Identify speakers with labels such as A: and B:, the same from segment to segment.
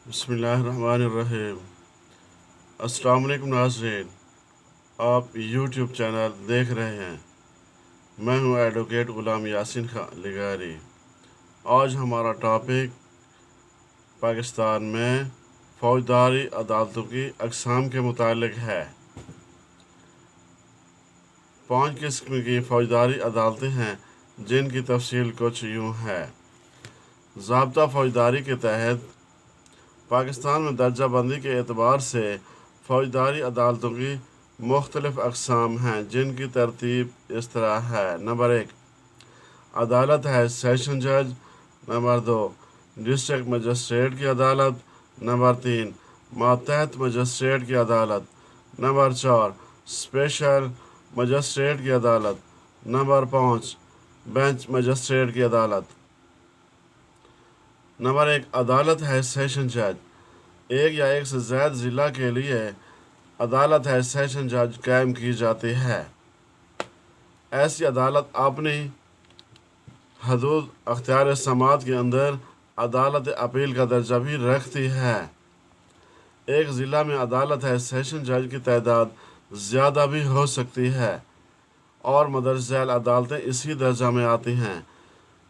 A: बिस्मिल्लाहिर्रहमानिर्रहीम। अस्सलाम वालेकुम नाज़रीन, आप यूट्यूब चैनल देख रहे हैं। मैं हूं एडवोकेट ग़ुलाम यासीन खान लिगारी। आज हमारा टॉपिक पाकिस्तान में फ़ौजदारी अदालतों की अक़साम के मुतालिक है। 5 किस्म की फ़ौजदारी अदालतें हैं जिनकी तफसील कुछ यूँ है। ज़ाब्ता फ़ौजदारी के तहत पाकिस्तान में दर्जा बंदी के एतबार से फ़ौजदारी अदालतों की मुख्तलिफ़ अक़साम हैं जिनकी तरतीब इस तरह है। नंबर 1 अदालत है सेशन जज। नंबर 2 डिस्ट्रिक्ट मजिस्ट्रेट की अदालत। नंबर 3 मातहत मजिस्ट्रेट की अदालत। नंबर 4 स्पेशल मजिस्ट्रेट की अदालत। नंबर 5 बेंच मजिस्ट्रेट की अदालत। नंबर 1 अदालत है सेशन जज। एक या एक से ज़्यादा ज़िला के लिए अदालत है सेशन जज कायम की जाती है। ऐसी अदालत अपनी हदूद अख्तियार समात के अंदर अदालत अपील का दर्जा भी रखती है। एक ज़िला में अदालत है सेशन जज की तादाद ज़्यादा भी हो सकती है और मदरज झैल अदालतें इसी दर्जा में आती हैं।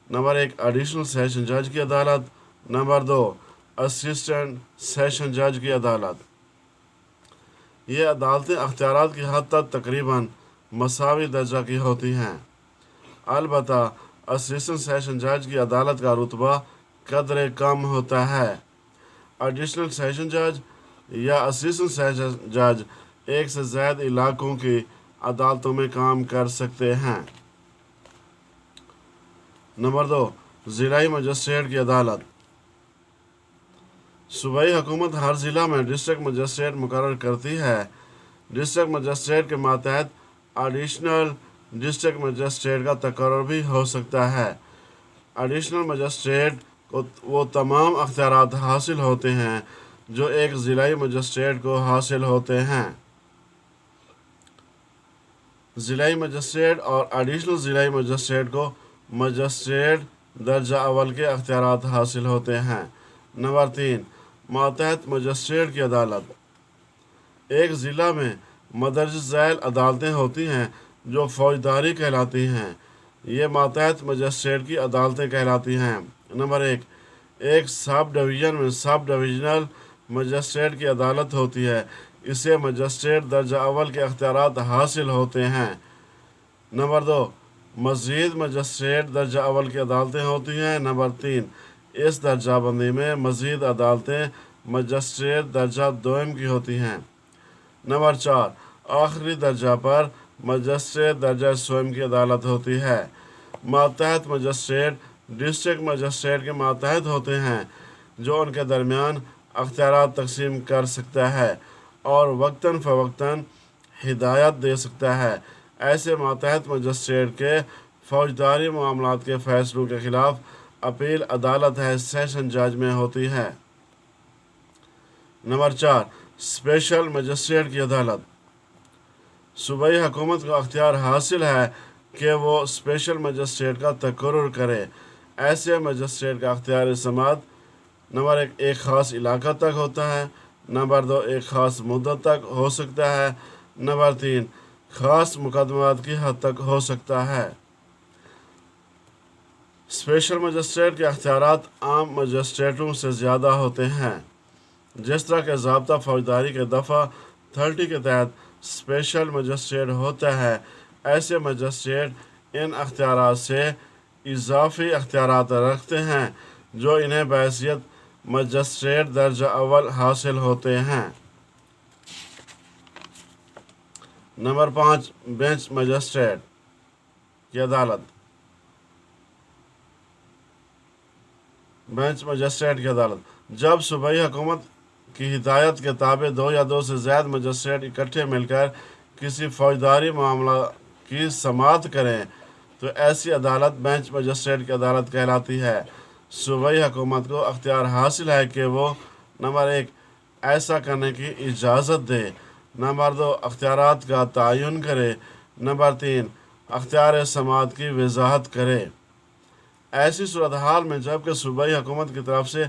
A: नंबर 1 एडिशनल सेशन जज की अदालत। नंबर 2 असिस्टेंट सेशन जज की अदालत। ये अदालतें अख्तियारात की हद तक तकरीबन मसावी दर्जा की होती हैं। अलबत्ता असिस्टेंट सेशन जज की अदालत का रुतबा कदरे कम होता है। एडिशनल सेशन जज या असिस्टेंट सेशन जज एक से ज़्यादा इलाकों की अदालतों में काम कर सकते हैं। नंबर 2 ज़िलाई मजिस्ट्रेट की अदालत। सूबाई हुकूमत हर ज़िला में डिस्ट्रिक्ट मजिस्ट्रेट मुकर्रर करती है। डिस्ट्रिक्ट मजिस्ट्रेट के मातहत एडिशनल डिस्ट्रिक्ट मजिस्ट्रेट का तकर्रुर भी हो सकता है। एडिशनल मजिस्ट्रेट को वो तमाम अख्तियारात हासिल होते हैं जो एक ज़िलाई मजिस्ट्रेट को हासिल होते हैं। ज़िलाई मजिस्ट्रेट और एडिशनल ज़िलाई मजिस्ट्रेट को मजिस्ट्रेट दर्जा अव्वल के अख्तियारात हासिल होते हैं। नंबर 3 मातहत मजिस्ट्रेट की अदालत। एक ज़िला में मदरज झैल अदालतें होती हैं जो फ़ौजदारी कहलाती हैं। ये मातहत मजिस्ट्रेट की अदालतें कहलाती हैं। नंबर 1 एक सब डिवीज़न में सब डिविजनल मजिस्ट्रेट की अदालत होती है। इसे मजिस्ट्रेट दर्जा अव्वल के अख्तियारात हासिल होते हैं। नंबर 2 मज़ीद मजिस्ट्रेट दर्जा अव्वल की अदालतें होती हैं। नंबर 3 इस दर्जा बंदी में मज़ीद अदालतें मजिस्ट्रेट दर्जा दोम की होती हैं। नंबर 4 आखिरी दर्जा पर मजिस्ट्रेट दर्जा स्वयं की अदालत होती है। मातहत मजिस्ट्रेट डिस्ट्रिक्ट मजिस्ट्रेट के मातहत होते हैं जो उनके दरमियान अख्तियारात तकसीम कर सकता है और वक्तन फ़वक्तन हिदायत दे सकता है। ऐसे मातहत मजिस्ट्रेट के फ़ौजदारी मामलात के फ़ैसलों के ख़िलाफ़ अपील अदालत है सेशन जज में होती है। नंबर 4 स्पेशल मजिस्ट्रेट की अदालत। सूबाई हुकूमत को अख्तियार हासिल है कि वो स्पेशल मजिस्ट्रेट का तकर्रुर करे। ऐसे मजिस्ट्रेट का अख्तियार समात नंबर 1 एक ख़ास इलाका तक होता है। नंबर 2 एक ख़ास मुद्दत तक हो सकता है। नंबर 3 ख़ास मुकदमात की हद तक हो सकता है। स्पेशल मजिस्ट्रेट के अख्तियारात आम मजिस्ट्रेटों से ज़्यादा होते हैं। जिस तरह के ज़ाब्ता फ़ौजदारी के दफ़ा 30 के तहत स्पेशल मजिस्ट्रेट होता है, ऐसे मजिस्ट्रेट इन अख्तियारात से इजाफ़ी अख्तियारात रखते हैं जो इन्हें बहैसियत मजिस्ट्रेट दर्जा अव्वल हासिल होते हैं। नंबर 5 बेंच मजिस्ट्रेट की अदालत। बेंच मजिस्ट्रेट की अदालत जब सूबाई हुकूमत की हिदायत के ताबे 2 या 2 से ज़्यादा मजिस्ट्रेट इकट्ठे मिलकर किसी फ़ौजदारी मामला की समाअत करें तो ऐसी अदालत बेंच मजिस्ट्रेट की अदालत कहलाती है। सूबाई हुकूमत को अख्तियार हासिल है कि वो नंबर 1 ऐसा करने की इजाज़त दे। नंबर 2 अख्तियारात का तयन करे। नंबर 3 अख्तियार समाअत की वजाहत करे। ऐसी सूरत हाल में जबकि सूबाई हुकूमत की तरफ से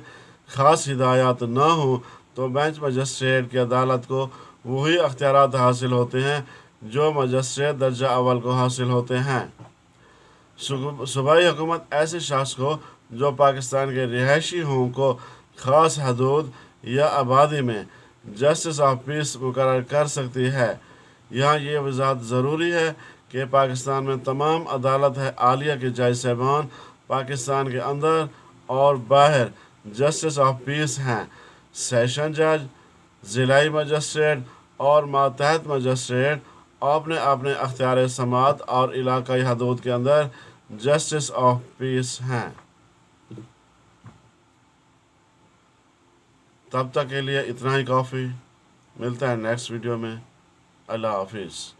A: ख़ास हिदायत ना हो तो बेंच मजिस्ट्रेट की अदालत को वही अख्तियारात हासिल होते हैं जो मजिस्ट्रेट दर्जा अव्वल को हासिल होते हैं। सूबाई हुकूमत ऐसे शख्स को जो पाकिस्तान के रिहायशी हों को ख़ास हदूद या आबादी में जस्टिस ऑफ पीस मुकर्रर कर सकती है। यहाँ ये वजाहत ज़रूरी है कि पाकिस्तान में तमाम अदालत आलिया के जज साहबान पाकिस्तान के अंदर और बाहर जस्टिस ऑफ पीस हैं। सेशन जज, ज़िलाई मजिस्ट्रेट और मातहत मजिस्ट्रेट अपने अपने अख्तियार समात और इलाकाई हदूद के अंदर जस्टिस ऑफ पीस हैं। तब तक के लिए इतना ही काफ़ी। मिलता है नेक्स्ट वीडियो में। अल्लाह हाफिज़।